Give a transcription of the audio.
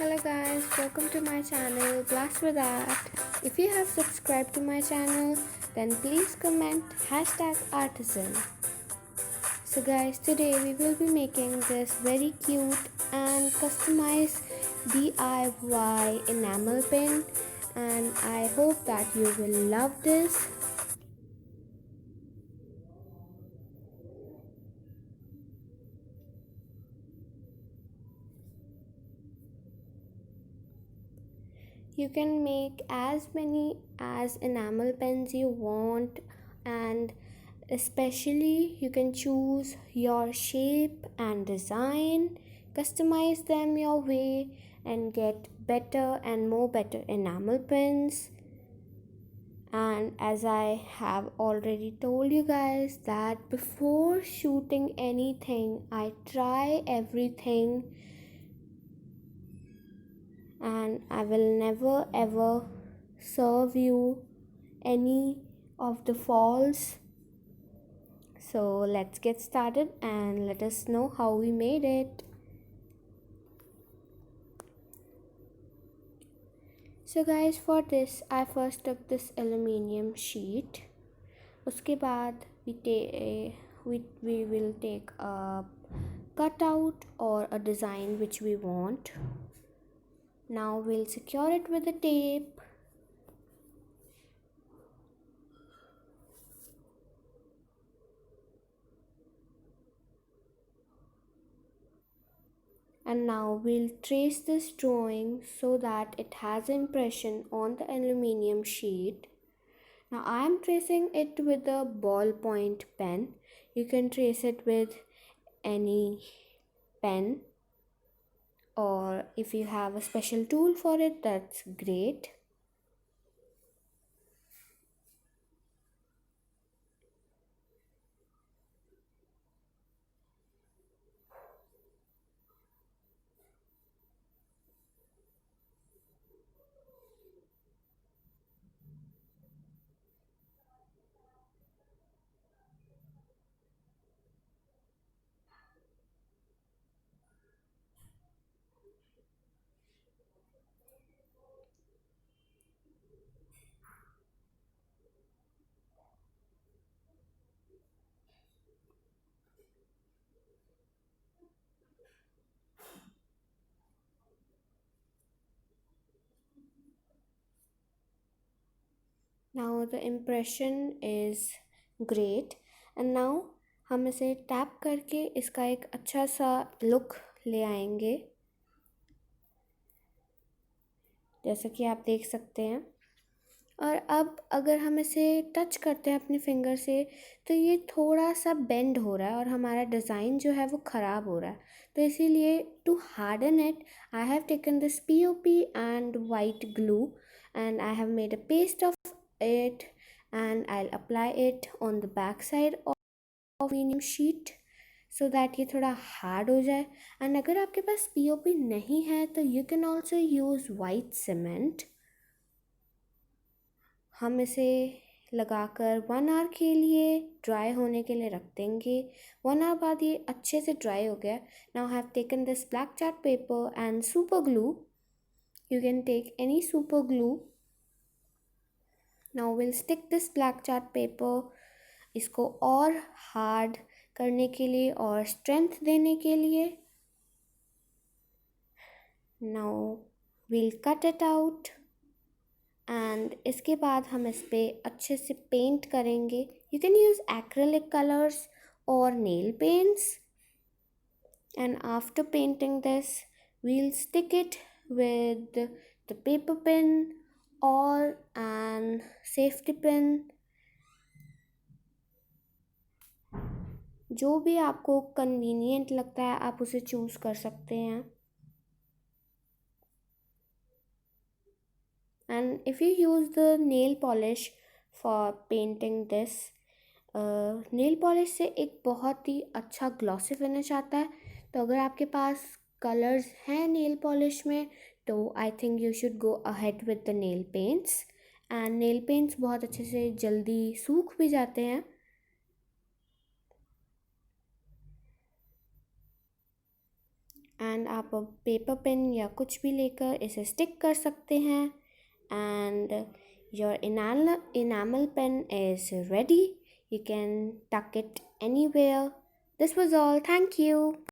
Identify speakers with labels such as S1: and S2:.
S1: Hello guys, welcome to my channel Blast with Art. If you have subscribed to my channel, then please comment #artisan. So guys, today we will be making this very cute and customized DIY enamel pin, and I hope that you will love this. You can make as many as enamel pens you want, and especially you can choose your shape and design, customize them your way, and get better and more better enamel pens. And as I have already told you guys that before shooting anything, I try everything, and I will never ever serve you any of the faults. So let's get started and let us know how we made it. So guys, for this I first took this aluminium sheet. उसके बाद we will take a cutout or a design which we want. Now we'll secure it with the tape. And now we'll trace this drawing so that it has impression on the aluminium sheet. Now I am tracing it with a ballpoint pen. You can trace it with any pen, or if you have a special tool for it, that's great. Now the impression is great, and now हम इसे tap करके इसका एक अच्छा सा look ले आएंगे, जैसा कि आप देख सकते हैं। और अब अगर हम इसे टच करते हैं अपने फिंगर से, तो ये थोड़ा सा बेंड हो रहा है और हमारा डिज़ाइन जो है वो ख़राब हो रहा है। तो इसीलिए to harden it, I have taken this POP and white glue, and I have made a paste of it, and I'll apply it on the back side of aluminium sheet so that ये थोड़ा hard हो जाए। And अगर आपके पास POP नहीं है तो you can also use white cement। हम इसे लगाकर 1 आवर के लिए ड्राई होने के लिए रख देंगे। 1 आवर बाद ये अच्छे से ड्राई हो गया। Now I have taken this black chart paper and super glue. You can take any super glue. Now will stick this black chart paper, इसको और हार्ड करने के लिए और स्ट्रेंथ देने के लिए। Now will cut it out, and इसके बाद हम इस पर अच्छे से पेंट करेंगे। You can use acrylic colours और nail paints, and after painting this we'll stick it with the paper pin or an safety pin, जो भी आपको कन्वीनियंट लगता है आप उसे चूज़ कर सकते हैं। And if you use the nail polish for painting this, nail polish से एक बहुत ही अच्छा ग्लॉसी फिनिश आता है। तो अगर आपके पास कलर्स हैं नेल पॉलिश में, तो I think you should go ahead with the nail paints. And nail paints बहुत अच्छे से जल्दी सूख भी जाते हैं। एंड आप पेपर पेन या कुछ भी लेकर इसे स्टिक कर सकते हैं and your enamel pen is ready. You can tuck it anywhere. This was all. Thank you.